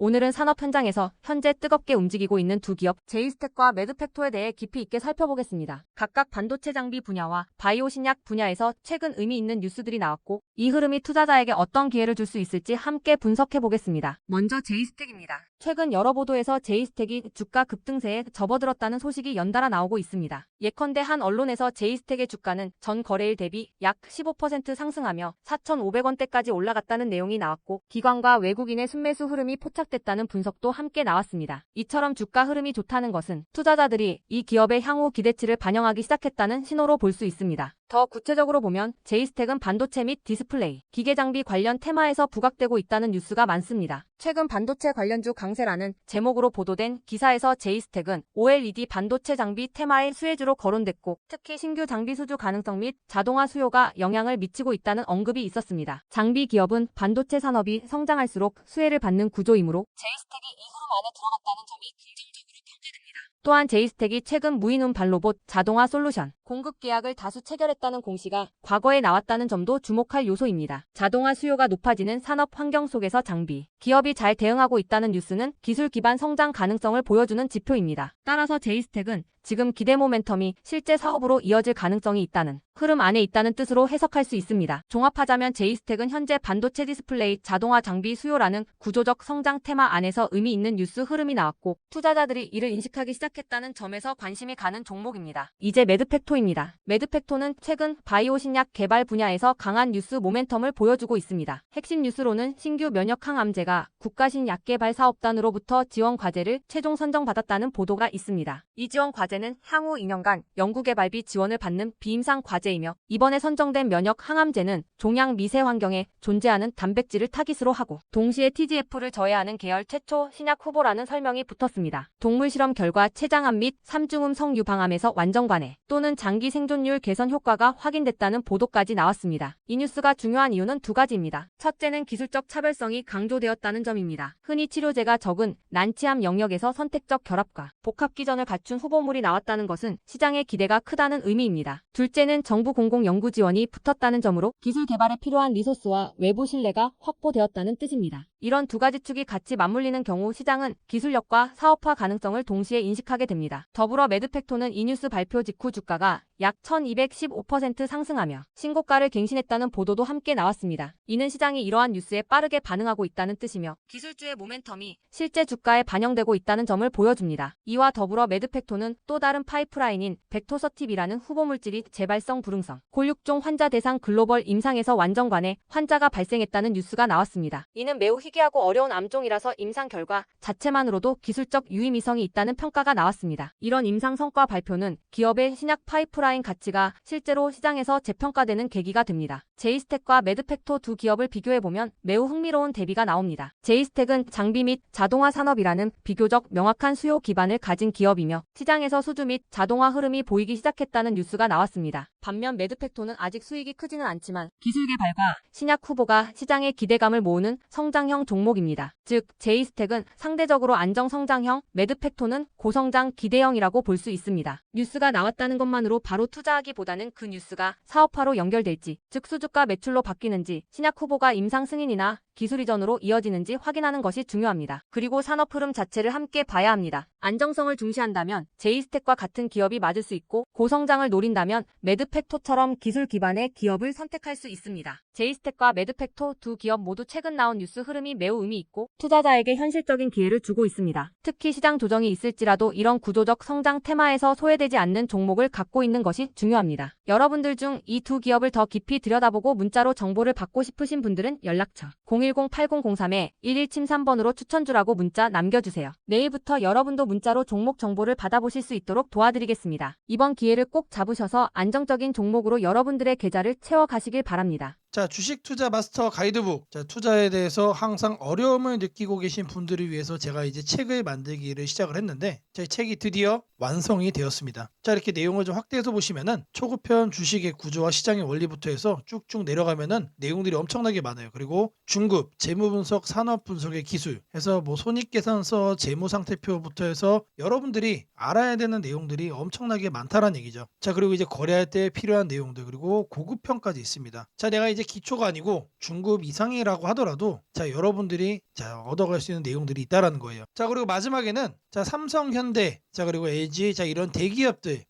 오늘은 산업 현장에서 현재 뜨겁게 움직이고 있는 두 기업 제이스텍과 매드팩토에 대해 깊이 있게 살펴보겠습니다. 각각 반도체 장비 분야와 바이오 신약 분야에서 최근 의미 있는 뉴스들이 나왔고 이 흐름이 투자자에게 어떤 기회를 줄 수 있을지 함께 분석해 보겠습니다. 먼저 제이스텍입니다. 최근 여러 보도에서 제이스텍이 주가 급등세에 접어들었다는 소식이 연달아 나오고 있습니다. 예컨대 한 언론에서 제이스텍의 주가는 전 거래일 대비 약 15% 상승하며 4,500원대까지 올라갔다는 내용이 나왔고 기관과 외국인의 순매수 흐름이 포착됐다는 분석도 함께 나왔습니다. 이처럼 주가 흐름이 좋다는 것은 투자자들이 이 기업의 향후 기대치를 반영하기 시작했다는 신호로 볼 수 있습니다. 더 구체적으로 보면 제이스텍은 반도체 및 디스플레이, 기계장비 관련 테마에서 부각되고 있다는 뉴스가 많습니다. 최근 반도체 관련주 강세라는 제목으로 보도된 기사에서 제이스텍은 OLED 반도체 장비 테마의 수혜주로 거론됐고 특히 신규 장비 수주 가능성 및 자동화 수요가 영향을 미치고 있다는 언급이 있었습니다. 장비 기업은 반도체 산업이 성장할수록 수혜를 받는 구조이므로 제이스텍이 이 흐름 안에 들어갔다는 점이 긍정적으로 평가됩니다. 또한 제이스텍이 최근 무인 운반 로봇 자동화 솔루션 공급 계약을 다수 체결했다는 공시가 과거에 나왔다는 점도 주목할 요소입니다. 자동화 수요가 높아지는 산업 환경 속에서 장비 기업이 잘 대응하고 있다는 뉴스는 기술 기반 성장 가능성을 보여주는 지표입니다. 따라서 제이스텍은 지금 기대 모멘텀이 실제 사업으로 이어질 가능성이 있다는 흐름 안에 있다는 뜻으로 해석할 수 있습니다. 종합하자면 제이스텍은 현재 반도체 디스플레이 자동화 장비 수요라는 구조적 성장 테마 안에서 의미 있는 뉴스 흐름이 나왔고 투자자들이 이를 인식하기 시작했다는 점에서 관심이 가는 종목입니다. 이제 매드팩토입니다. 매드팩토는 최근 바이오 신약 개발 분야에서 강한 뉴스 모멘텀을 보여주고 있습니다. 핵심 뉴스로는 신규 면역 항암제가 국가신약개발 사업단으로부터 지원 과제를 최종 선정받았다는 보도가 있습니다. 이 지원 과제는 향후 2년간 연구개발비 지원을 받는 비임상 과제이며 이번에 선정된 면역 항암제는 종양 미세 환경에 존재하는 단백질을 타깃으로 하고 동시에 TGF를 저해하는 계열 최초 신약 후보라는 설명이 붙었습니다. 동물 실험 결과 췌장암 및 삼중음 성유방암에서 완전 관해 또는 장기 생존율 개선 효과가 확인됐다는 보도까지 나왔습니다. 이 뉴스가 중요한 이유는 두 가지입니다. 첫째는 기술적 차별성이 강조되었다는 점입니다. 흔히 치료제가 적은 난치암 영역에서 선택적 결합과 복합 기전을 갖춘 후보물이 나왔다는 것은 시장의 기대가 크다는 의미입니다. 둘째는 정부 공공 연구 지원이 붙었다는 점으로 기술 개발에 필요한 리소스와 외부 신뢰가 확보되었다는 뜻입니다. 이런 두 가지 축이 같이 맞물리는 경우 시장은 기술력과 사업화 가능성을 동시에 인식하게 됩니다. 더불어 매드팩토는 이 뉴스 발표 직후 주가가 약 1215% 상승하며 신고가를 갱신했다는 보도도 함께 나왔습니다. 이는 시장이 이러한 뉴스에 빠르게 반응하고 있다는 뜻이며 기술주의 모멘텀이 실제 주가에 반영되고 있다는 점을 보여줍니다. 이와 더불어 매드팩토는 또 다른 파이프라인인 벡토서팁이라는 후보물질이 재발성 불응성 골육종 환자 대상 글로벌 임상에서 완전 관해 환자가 발생했다는 뉴스가 나왔습니다. 이는 매우 희귀하고 어려운 암종이라서 임상 결과 자체만으로도 기술적 유의미성이 있다는 평가가 나왔습니다. 이런 임상 성과 발표는 기업의 신약 파이프라인 가치가 실제로 시장에서 재평가되는 계기가 됩니다. 제이스텍과 매드팩토 두 기업을 비교해보면 매우 흥미로운 대비가 나옵니다. 제이스텍은 장비 및 자동화 산업이라는 비교적 명확한 수요 기반을 가진 기업이며 시장에서 수주 및 자동화 흐름이 보이기 시작했다는 뉴스가 나왔습니다. 반면 매드팩토는 아직 수익이 크지는 않지만 기술 개발과 신약 후보가 시장의 기대감을 모으는 성장형 종목입니다. 즉 제이스텍은 상대적으로 안정 성장형, 매드팩토는 고성장 기대형이라고 볼 수 있습니다. 뉴스가 나왔다는 것만으로 바로 투자하기보다는 그 뉴스가 사업화로 연결될지, 즉 수주가 매출로 바뀌는지, 신약 후보가 임상 승인이나 기술 이전으로 이어지는지 확인하는 것이 중요합니다. 그리고 산업 흐름 자체를 함께 봐야 합니다. 안정성을 중시한다면 제이스텍과 같은 기업이 맞을 수 있고 고성장을 노린다면 매드팩토처럼 기술 기반의 기업을 선택할 수 있습니다. 제이스텍과 매드팩토 두 기업 모두 최근 나온 뉴스 흐름이 매우 의미 있고 투자자에게 현실적인 기회를 주고 있습니다. 특히 시장 조정이 있을지라도 이런 구조적 성장 테마에서 소외되지 않는 종목을 갖고 있는 것이 중요합니다. 여러분들 중 이 두 기업을 더 깊이 들여다보고 문자로 정보를 받고 싶으신 분들은 연락처 010-8003-1173번으로 추천주라고 문자 남겨주세요. 내일부터 여러분도 문자로 종목 정보를 받아보실 수 있도록 도와드리겠습니다. 이번 기회를 꼭 잡으셔서 안정적인 종목으로 여러분들의 계좌를 채워가시길 바랍니다. 자, 주식 투자 마스터 가이드북. 자, 투자에 대해서 항상 어려움을 느끼고 계신 분들을 위해서 제가 이제 책을 만들기를 시작을 했는데 제 책이 드디어 완성이 되었습니다. 자, 이렇게 내용을 좀 확대해서 보시면은 초급편 주식의 구조와 시장의 원리부터 해서 쭉쭉 내려가면은 내용들이 엄청나게 많아요. 그리고 중급, 재무 분석, 산업 분석의 기술 해서 뭐 손익계산서, 재무 상태표부터 해서 여러분들이 알아야 되는 내용들이 엄청나게 많다라는 얘기죠. 자, 그리고 이제 거래할 때 필요한 내용들 그리고 고급편까지 있습니다. 자, 내가 이제 이제 기초가 아니고 중급 이상이라고 하더라도 자 여러분들이 자 얻어갈 수 있는 내용들이 있다라는 거예요. 자 그리고 마지막에는 자 삼성, 현대, 자 그리고 LG 자 이런 대기업들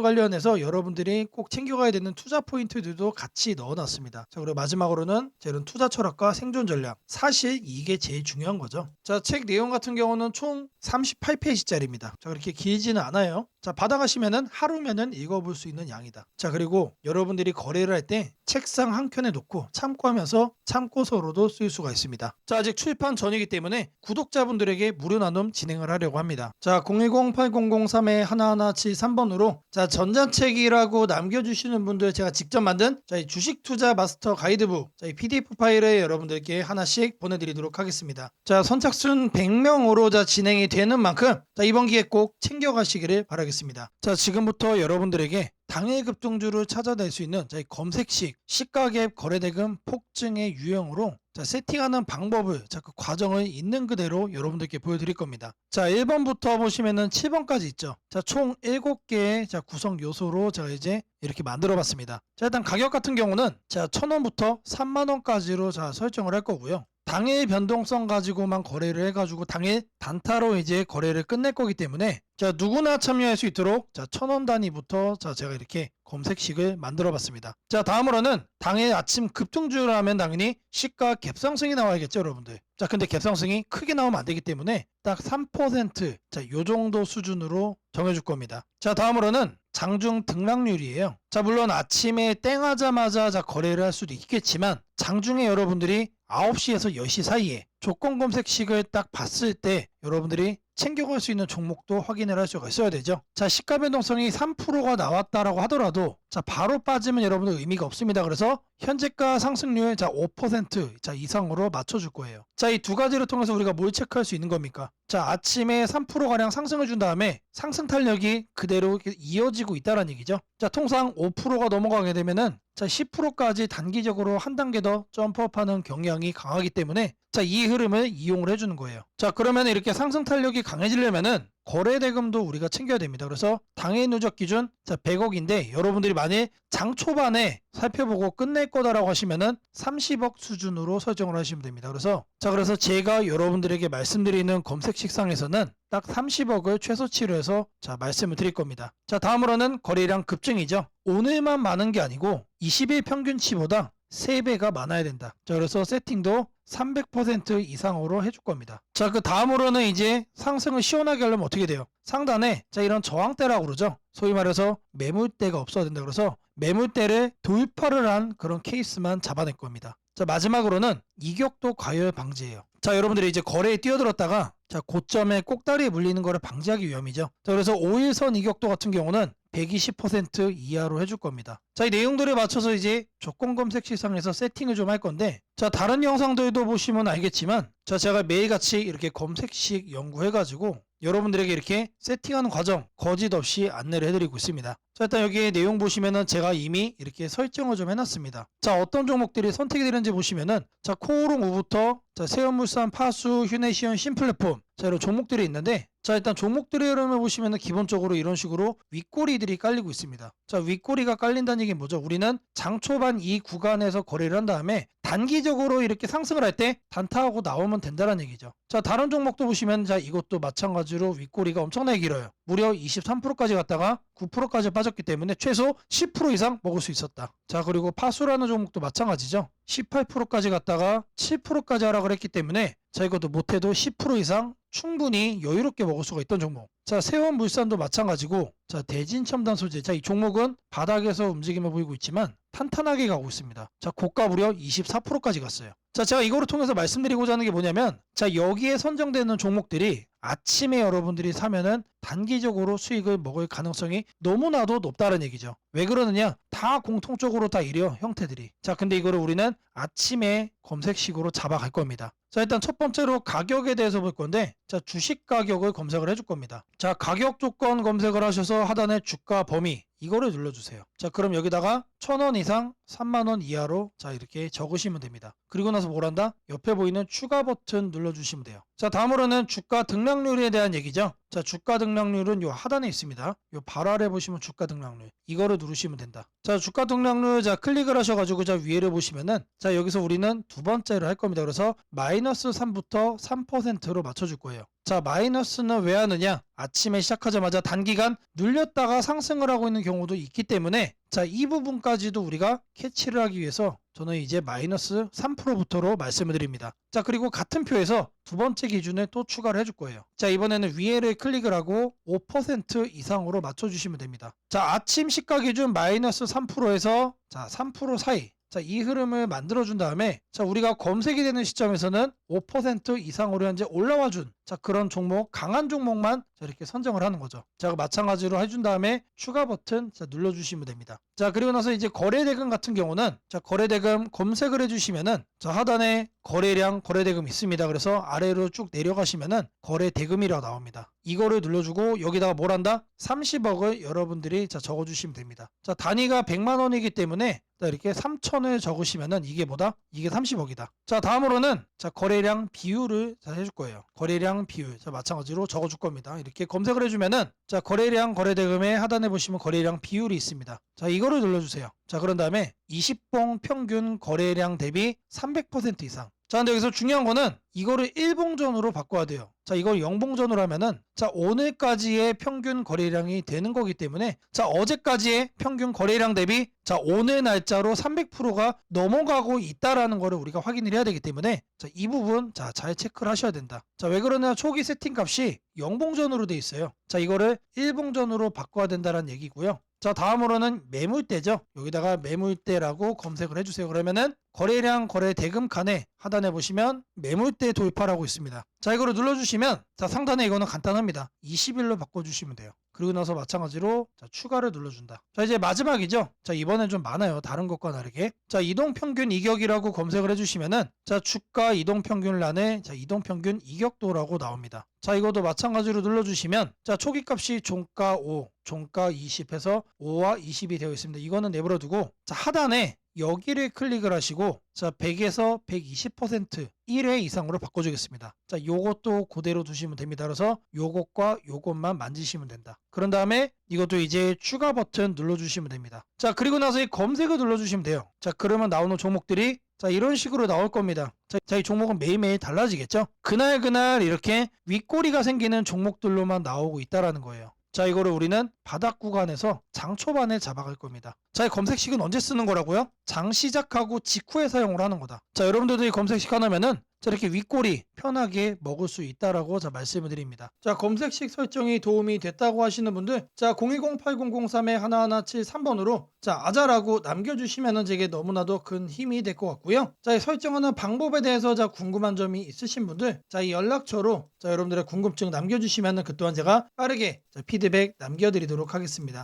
관련해서 여러분들이 꼭 챙겨가야 되는 투자 포인트들도 같이 넣어놨습니다. 자 그리고 마지막으로는 자 이런 투자 철학과 생존 전략, 사실 이게 제일 중요한 거죠. 자 책 내용 같은 경우는 총 38페이지짜리입니다. 자 그렇게 길지는 않아요. 자 받아가시면은 하루면은 읽어볼 수 있는 양이다. 자 그리고 여러분들이 거래를 할 때 책상 한 켠에 놓고 참고하면서 참고서로도 쓸 수가 있습니다. 자 아직 출판 전이기 때문에 구독자분들에게 무료 나눔 진행을 하려고 합니다. 자 010-8003-1173번으로 자 전자책이라고 남겨주시는 분들 제가 직접 만든 자 이 주식 투자 마스터 가이드북 자 이 PDF 파일을 여러분들께 하나씩 보내드리도록 하겠습니다. 자 선착순 100명으로 자 진행이 되는 만큼 자 이번 기회 꼭 챙겨가시기를 바라겠습니다. 자 지금부터 여러분들에게 당일 급등주를 찾아낼 수 있는 자, 이 검색식 시가갭 거래대금 폭증의 유형으로 자, 세팅하는 방법을 자, 그 과정을 있는 그대로 여러분들께 보여드릴 겁니다. 자 1번부터 보시면은 7번까지 있죠. 자 총 7개의 자, 구성 요소로 제가 이제 이렇게 만들어 봤습니다. 자 일단 가격 같은 경우는 자 1,000원부터 3만원까지로 자 설정을 할 거고요. 당일 변동성 가지고만 거래를 해가지고 당일 단타로 이제 거래를 끝낼 거기 때문에 자 누구나 참여할 수 있도록 자 1,000원 단위부터 자 제가 이렇게 검색식을 만들어 봤습니다. 자 다음으로는 당일 아침 급등주를 하면 당연히 시가 갭상승이 나와야겠죠 여러분들. 자 근데 갭상승이 크게 나오면 안 되기 때문에 딱 3% 자 요 정도 수준으로 정해줄 겁니다. 자 다음으로는 장중 등락률이에요. 자 물론 아침에 땡하자마자 자 거래를 할 수도 있겠지만 장중에 여러분들이 9시에서 10시 사이에 조건 검색식을 딱 봤을 때 여러분들이 챙겨갈 수 있는 종목도 확인을 할 수가 있어야 되죠. 자 시가 변동성이 3%가 나왔다라고 하더라도 자 바로 빠지면 여러분들 의미가 없습니다. 그래서 현재가 상승률 자 5% 자 이상으로 맞춰줄 거예요. 자 이 두 가지를 통해서 우리가 뭘 체크할 수 있는 겁니까? 자 아침에 3%가량 상승을 준 다음에 상승 탄력이 그대로 이어지고 있다는 얘기죠. 자 통상 5%가 넘어가게 되면은 자 10%까지 단기적으로 한 단계 더 점프업하는 경향이 강하기 때문에 자 이 흐름을 이용을 해주는 거예요. 자 그러면 이렇게 상승 탄력이 강해지려면은 거래 대금도 우리가 챙겨야 됩니다. 그래서 당일 누적 기준 자 100억인데 여러분들이 만일 장 초반에 살펴보고 끝낼 거다라고 하시면은 30억 수준으로 설정을 하시면 됩니다. 그래서 제가 여러분들에게 말씀드리는 검색식상에서는 딱 30억을 최소치로 해서 자 말씀을 드릴 겁니다. 자 다음으로는 거래량 급증이죠. 오늘만 많은 게 아니고 20일 평균치보다 3배가 많아야 된다. 자 그래서 세팅도 300% 이상으로 해줄 겁니다. 자 그 다음으로는 이제 상승을 시원하게 하려면 어떻게 돼요? 상단에 자 이런 저항대라고 그러죠. 소위 말해서 매물대가 없어야 된다. 그래서 매물대를 돌파를 한 그런 케이스만 잡아낼 겁니다. 자 마지막으로는 이격도 과열 방지예요. 자 여러분들이 이제 거래에 뛰어들었다가 자 고점에 꼭다리에 물리는 거를 방지하기 위함이죠. 자 그래서 5일선 이격도 같은 경우는 120% 이하로 해줄 겁니다. 자, 이 내용들에 맞춰서 이제 조건 검색 시상에서 세팅을 좀 할 건데 자, 다른 영상들도 보시면 알겠지만 자, 제가 매일같이 이렇게 검색식 연구해가지고 여러분들에게 이렇게 세팅하는 과정 거짓 없이 안내를 해드리고 있습니다. 자, 일단 여기 내용 보시면은 제가 이미 이렇게 설정을 좀 해놨습니다. 자, 어떤 종목들이 선택이 되는지 보시면은 자, 코오롱 5부터 자, 세연물산, 파수, 휴네시온, 신플랫폼 자, 이런 종목들이 있는데 자, 일단 종목들의 흐름을 보시면은 기본적으로 이런 식으로 윗꼬리들이 깔리고 있습니다. 자, 윗꼬리가 깔린다는 얘기는 뭐죠? 우리는 장 초반 이 구간에서 거래를 한 다음에 단기적으로 이렇게 상승을 할 때 단타하고 나오면 된다는 얘기죠. 자, 다른 종목도 보시면 자, 이것도 마찬가지로 윗꼬리가 엄청나게 길어요. 무려 23%까지 갔다가 9%까지 빠졌기 때문에 최소 10% 이상 먹을 수 있었다. 자, 그리고 파수라는 종목도 마찬가지죠. 18%까지 갔다가 7%까지 하락을 했기 때문에 자, 이것도 못해도 10% 이상 충분히 여유롭게 먹을 수가 있던 종목. 자, 세원물산도 마찬가지고 자, 대진첨단 소재. 자, 이 종목은 바닥에서 움직임을 보이고 있지만 탄탄하게 가고 있습니다. 자, 고가 무려 24%까지 갔어요. 자, 제가 이거를 통해서 말씀드리고자 하는 게 뭐냐면 자, 여기에 선정되는 종목들이 아침에 여러분들이 사면은 단기적으로 수익을 먹을 가능성이 너무나도 높다는 얘기죠. 왜 그러느냐? 다 공통적으로 다 이래요, 형태들이. 자, 근데 이거를 우리는 아침에 검색식으로 잡아갈 겁니다. 자, 일단 첫 번째로 가격에 대해서 볼 건데 자, 주식 가격을 검색을 해줄 겁니다. 자, 가격 조건 검색을 하셔서 하단에 주가 범위 이거를 눌러주세요. 자, 그럼 여기다가 1,000원 이상 3만원 이하로 자, 이렇게 적으시면 됩니다. 그리고 나서 뭘 한다? 옆에 보이는 추가 버튼 눌러주시면 돼요. 자, 다음으로는 주가 등락률에 대한 얘기죠. 자, 주가 등락률은 요 하단에 있습니다. 요 바로 아래 보시면 주가 등락률. 이거를 누르시면 된다. 자, 주가 등락률 자 클릭을 하셔가지고 자 위에를 보시면은 자 여기서 우리는 두 번째로 할 겁니다. 그래서 마이너스 3부터 3%로 맞춰줄 거예요. 자, 마이너스는 왜 하느냐? 아침에 시작하자마자 단기간 눌렸다가 상승을 하고 있는 경우도 있기 때문에 자, 이 부분까지도 우리가 캐치를 하기 위해서 저는 이제 마이너스 3%부터로 말씀을 드립니다. 자, 그리고 같은 표에서 두 번째 기준에 또 추가를 해줄 거예요. 자, 이번에는 위에를 클릭을 하고 5% 이상으로 맞춰주시면 됩니다. 자, 아침 시가 기준 마이너스 3%에서 자, 3% 사이. 자, 이 흐름을 만들어준 다음에 자, 우리가 검색이 되는 시점에서는 5% 이상으로 현재 올라와준 자, 그런 종목, 강한 종목만 자, 이렇게 선정을 하는 거죠. 자, 마찬가지로 해준 다음에 추가 버튼 자, 눌러주시면 됩니다. 자, 그리고 나서 이제 거래대금 같은 경우는 자, 거래대금 검색을 해주시면은 자, 하단에 거래량, 거래대금 있습니다. 그래서 아래로 쭉 내려가시면은 거래대금이라고 나옵니다. 이거를 눌러주고 여기다가 뭘 한다? 30억을 여러분들이 자, 적어주시면 됩니다. 자, 단위가 100만 원이기 때문에 자, 이렇게 3천을 적으시면은 이게 뭐다? 이게 30억이다. 자, 다음으로는 자, 거래량 비율을 자, 해줄 거예요. 거래량 비율. 자, 마찬가지로 적어줄 겁니다. 이렇게 검색을 해주면은 자, 거래량, 거래대금의 하단에 보시면 거래량 비율이 있습니다. 자, 이거를 눌러주세요. 자, 그런 다음에 20봉 평균 거래량 대비 300% 이상. 자, 근데 여기서 중요한 거는 이거를 1봉전으로 바꿔야 돼요. 자, 이걸 0봉전으로 하면은 자, 오늘까지의 평균 거래량이 되는 거기 때문에 자, 어제까지의 평균 거래량 대비 자, 오늘 날짜로 300%가 넘어가고 있다라는 거를 우리가 확인을 해야 되기 때문에 자, 이 부분 자, 잘 체크를 하셔야 된다. 자, 왜 그러냐? 초기 세팅 값이 0봉전으로 돼 있어요. 자, 이거를 1봉전으로 바꿔야 된다는 얘기고요. 자, 다음으로는 매물대죠. 여기다가 매물대라고 검색을 해주세요. 그러면은 거래량, 거래대금 칸에 하단에 보시면 매물대 돌파라고 있습니다. 자, 이거를 눌러주시면 자, 상단에 이거는 간단합니다. 20일로 바꿔주시면 돼요. 그리고 나서 마찬가지로 자, 추가를 눌러준다. 자, 이제 마지막이죠. 자, 이번엔 좀 많아요. 다른 것과 다르게. 자, 이동평균 이격이라고 검색을 해주시면은 자, 주가 이동평균란에 자, 이동평균 이격도라고 나옵니다. 자, 이것도 마찬가지로 눌러주시면 자, 초기값이 종가 5, 종가 20 해서 5와 20이 되어 있습니다. 이거는 내버려두고 자, 하단에 여기를 클릭을 하시고 자, 100에서 120% 1회 이상으로 바꿔주겠습니다. 자, 요것도 그대로 두시면 됩니다. 그래서 요것과 요것만 만지시면 된다. 그런 다음에 이것도 이제 추가 버튼 눌러주시면 됩니다. 자, 그리고 나서 이 검색을 눌러주시면 돼요. 자, 그러면 나오는 종목들이 자, 이런 식으로 나올 겁니다. 자, 이 종목은 매일매일 달라지겠죠? 그날 이렇게 윗꼬리가 생기는 종목들로만 나오고 있다라는 거예요. 자, 이거를 우리는 바닥 구간에서 장 초반에 잡아갈 겁니다. 자, 이 검색식은 언제 쓰는 거라고요? 장 시작하고 직후에 사용을 하는 거다. 자, 여러분들도 이 검색식 하나면은 자, 이렇게 윗꼬리 편하게 먹을 수 있다라고 자, 말씀을 드립니다. 자, 검색식 설정이 도움이 됐다고 하시는 분들 자, 010-8003-1173번으로 자, 아자라고 남겨주시면은 제게 너무나도 큰 힘이 될 것 같고요. 자, 이 설정하는 방법에 대해서 자, 궁금한 점이 있으신 분들 자, 이 연락처로 자, 여러분들의 궁금증 남겨주시면은 그 또한 제가 빠르게 자, 피드백 남겨드리도록 하겠습니다.